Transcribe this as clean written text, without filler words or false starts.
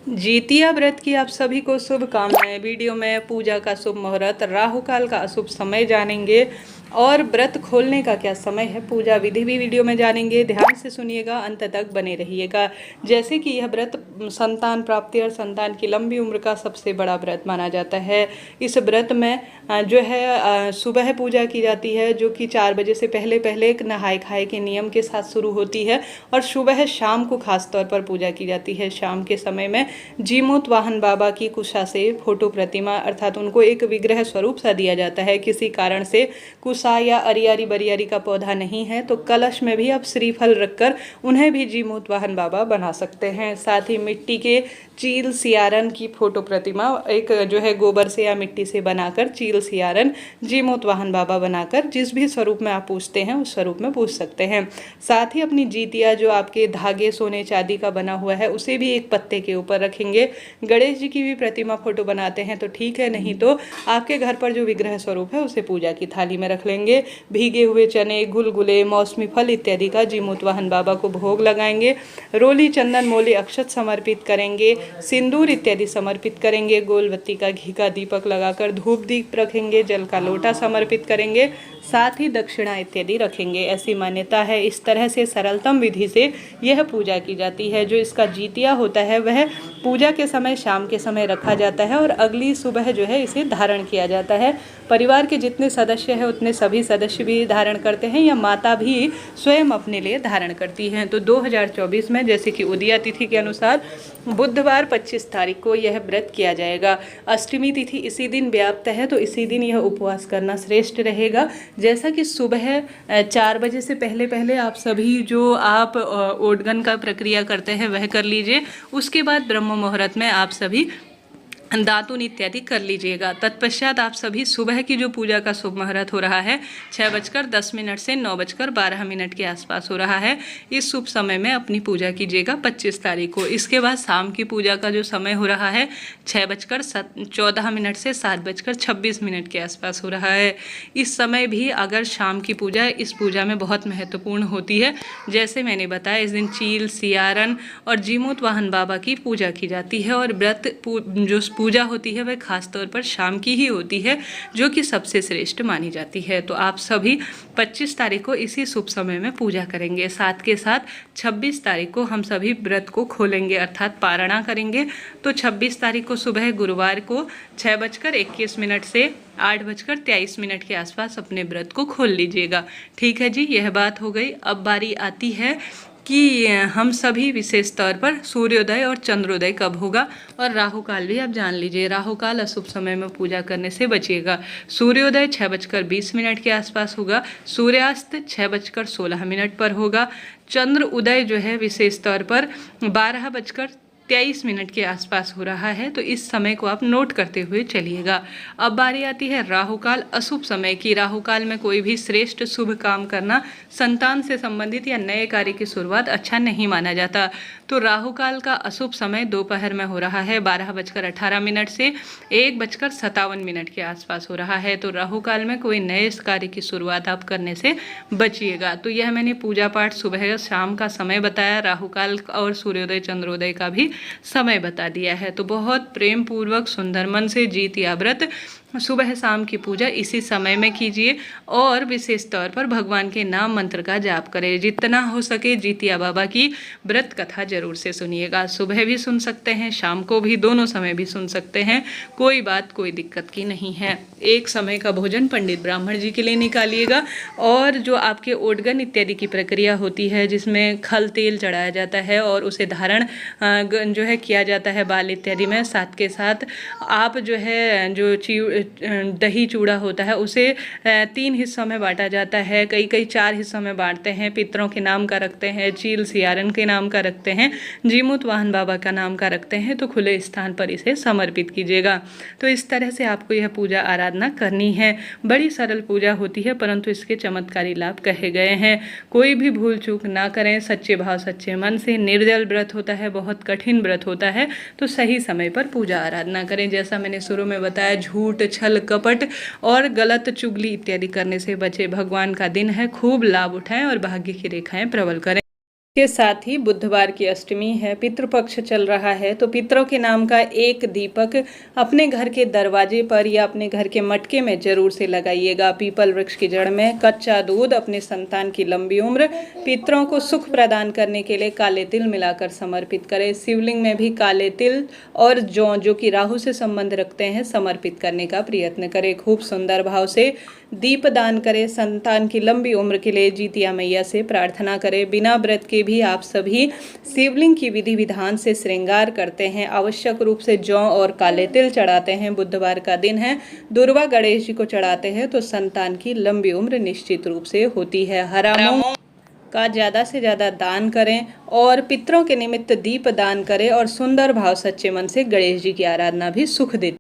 जीतिया व्रत की आप सभी को शुभकामनाएं। वीडियो में पूजा का शुभ मुहूर्त, राहु काल का अशुभ समय जानेंगे और व्रत खोलने का क्या समय है, पूजा विधि भी वीडियो में जानेंगे। ध्यान से सुनिएगा, अंत तक बने रहिएगा। जैसे कि यह व्रत संतान प्राप्ति और संतान की लंबी उम्र का सबसे बड़ा व्रत माना जाता है। इस व्रत में जो है सुबह पूजा की जाती है, जो कि 4 बजे से पहले पहले एक नहाय खाए के नियम के साथ शुरू होती है और सुबह शाम को खास तौर पर पूजा की जाती है। शाम के समय में जीमूत वाहन बाबा की कुशा से फोटो प्रतिमा अर्थात उनको एक विग्रह स्वरूप सा दिया जाता है। किसी कारण से कुशा या अरियारी बरियारी का पौधा नहीं है तो कलश में भी आप श्रीफल रखकर उन्हें भी जीमूत वाहन बाबा बना सकते हैं। साथ ही मिट्टी के चील सियारन की फोटो प्रतिमा एक जो है गोबर से या मिट्टी से बनाकर चील सियारन जीमूत वाहन बाबा बनाकर जिस भी स्वरूप में आप पूजते हैं उस स्वरूप में पूज सकते हैं। साथ ही अपनी जीतिया जो आपके धागे सोने चांदी का बना हुआ है उसे भी एक पत्ते के ऊपर रखेंगे। गणेश जी की भी प्रतिमा फोटो बनाते हैं तो ठीक है, नहीं तो आपके घर पर जो विग्रह स्वरूप है उसे पूजा की थाली में रख लेंगे। भीगे हुए चने, गुलगुले, मौसमी फल इत्यादि का जीमूत वाहन बाबा को भोग लगाएंगे। रोली, चंदन, मोले, अक्षत समर्पित करेंगे। सिंदूर इत्यादि समर्पित करेंगे। गोलबत्ती का घी का दीपक लगाकर धूप दीप रखेंगे। जल का लोटा समर्पित करेंगे। साथ ही दक्षिणा इत्यादि रखेंगे। ऐसी मान्यता है। इस तरह से सरलतम विधि से यह पूजा की जाती है। जो इसका जीतिया होता है वह पूजा के समय शाम के समय रखा जाता है और अगली सुबह जो है इसे धारण किया जाता है। परिवार के जितने सदस्य हैं उतने सभी सदस्य भी धारण करते हैं या माता भी स्वयं अपने लिए धारण करती हैं। तो 2024 में जैसे कि उदया तिथि के अनुसार बुधवार 25 तारीख को यह व्रत किया जाएगा। अष्टमी तिथि इसी दिन व्याप्त है तो इसी दिन यह उपवास करना श्रेष्ठ रहेगा। जैसा कि सुबह 4 बजे से पहले पहले आप सभी जो आप ओडगन का प्रक्रिया करते हैं वह कर लीजिए। उसके बाद ब्रह्म मुहूर्त में आप सभी दातुन इत्यादि कर लीजिएगा। तत्पश्चात आप सभी सुबह की जो पूजा का शुभ मुहूर्त हो रहा है 6:10 से 9:12 के आसपास हो रहा है। इस शुभ समय में अपनी पूजा कीजिएगा 25 तारीख को। इसके बाद शाम की पूजा का जो समय हो रहा है 6:14 से 7:26 के आसपास हो रहा है। इस समय भी अगर शाम की पूजा इस पूजा में बहुत महत्वपूर्ण होती है। जैसे मैंने बताया इस दिन चील, सियारन और जीमूत वाहन बाबा की पूजा की जाती है और व्रत जो पूजा होती है वह खास तौर पर शाम की ही होती है जो कि सबसे श्रेष्ठ मानी जाती है। तो आप सभी 25 तारीख को इसी शुभ समय में पूजा करेंगे। साथ के साथ 26 तारीख को हम सभी व्रत को खोलेंगे अर्थात पारणा करेंगे। तो 26 तारीख को सुबह गुरुवार को 6:21 से 8:23 के आसपास अपने व्रत को खोल लीजिएगा। ठीक है जी, यह बात हो गई। अब बारी आती है कि हम सभी विशेष तौर पर सूर्योदय और चंद्रोदय कब होगा और राहु काल भी आप जान लीजिए। राहु काल अशुभ समय में पूजा करने से बचिएगा। सूर्योदय 6:20 के आसपास होगा। सूर्यास्त 6:16 पर होगा। चंद्र उदय जो है विशेष तौर पर 12:23 के आसपास हो रहा है। तो इस समय को आप नोट करते हुए चलिएगा। अब बारी आती है राहु काल अशुभ समय की। राहु काल में कोई भी श्रेष्ठ शुभ काम करना, संतान से संबंधित या नए कार्य की शुरुआत अच्छा नहीं माना जाता। तो राहु काल का अशुभ समय दोपहर में हो रहा है 12:18 से 1:57 के आसपास हो रहा है। तो राहु काल में कोई नए कार्य की शुरुआत आप करने से बचिएगा। तो यह मैंने पूजा पाठ सुबह शाम का समय बताया, राहु काल और सूर्योदय चंद्रोदय का भी समय बता दिया है। तो बहुत प्रेम पूर्वक सुंदर मन से जीतिया व्रत सुबह शाम की पूजा इसी समय में कीजिए और विशेष तौर पर भगवान के नाम मंत्र का जाप करें। जितना हो सके जीतिया बाबा की व्रत कथा जरूर से सुनिएगा। सुबह भी सुन सकते हैं, शाम को भी, दोनों समय भी सुन सकते हैं। कोई बात कोई दिक्कत की नहीं है। एक समय का भोजन पंडित ब्राह्मण जी के लिए निकालिएगा और जो आपके ओडगन इत्यादि की प्रक्रिया होती है जिसमें खल तेल चढ़ाया जाता है और उसे धारण जो है किया जाता है बाल इत्यादि में, साथ के साथ आप जो है जो दही चूड़ा होता है उसे 3 हिस्सों में बांटा जाता है। कई 4 हिस्सों में बांटते हैं। पितरों के नाम का रखते हैं, चील सियारन के नाम का रखते हैं, जीमूत वाहन बाबा का नाम का रखते हैं। तो खुले स्थान पर इसे समर्पित कीजिएगा। तो इस तरह से आपको यह पूजा आराधना करनी है। बड़ी सरल पूजा होती है परंतु इसके चमत्कारी लाभ कहे गए हैं। कोई भी भूल चूक ना करें। सच्चे भाव सच्चे मन से। निर्जल व्रत होता है, बहुत कठिन व्रत होता है। तो सही समय पर पूजा आराधना करें। जैसा मैंने शुरू में बताया, झूठ, छल, कपट और गलत चुगली इत्यादि करने से बचे। भगवान का दिन है, खूब लाभ उठाएं और भाग्य की रेखाएं प्रबल करें। के साथ ही बुधवार की अष्टमी है, पितृपक्ष चल रहा है, तो पितरों के नाम का एक दीपक अपने घर के दरवाजे पर या अपने घर के मटके में जरूर से लगाइएगा। पीपल वृक्ष की जड़ में कच्चा दूध, अपने संतान की लंबी उम्र, पितरों को सुख प्रदान करने के लिए काले तिल मिलाकर समर्पित करें। शिवलिंग में भी काले तिल और जौ, जो कि राहु से संबंध रखते हैं, समर्पित करने का प्रयत्न करें। खूब सुंदर भाव से दीप दान करें। संतान की लंबी उम्र के लिए जीतिया मैया से प्रार्थना करें। बिना व्रत के भी आप सभी शिवलिंग की विधि विधान से श्रृंगार करते हैं। आवश्यक रूप से जौ और काले तिल चढ़ाते हैं। बुधवार का दिन है, दुर्वा गणेश जी को चढ़ाते हैं तो संतान की लंबी उम्र निश्चित रूप से होती है। हरा मूंग का ज़्यादा से ज़्यादा दान करें और पितरों के निमित्त दीप दान करें और सुंदर भाव सच्चे मन से गणेश जी की आराधना भी सुख देती है।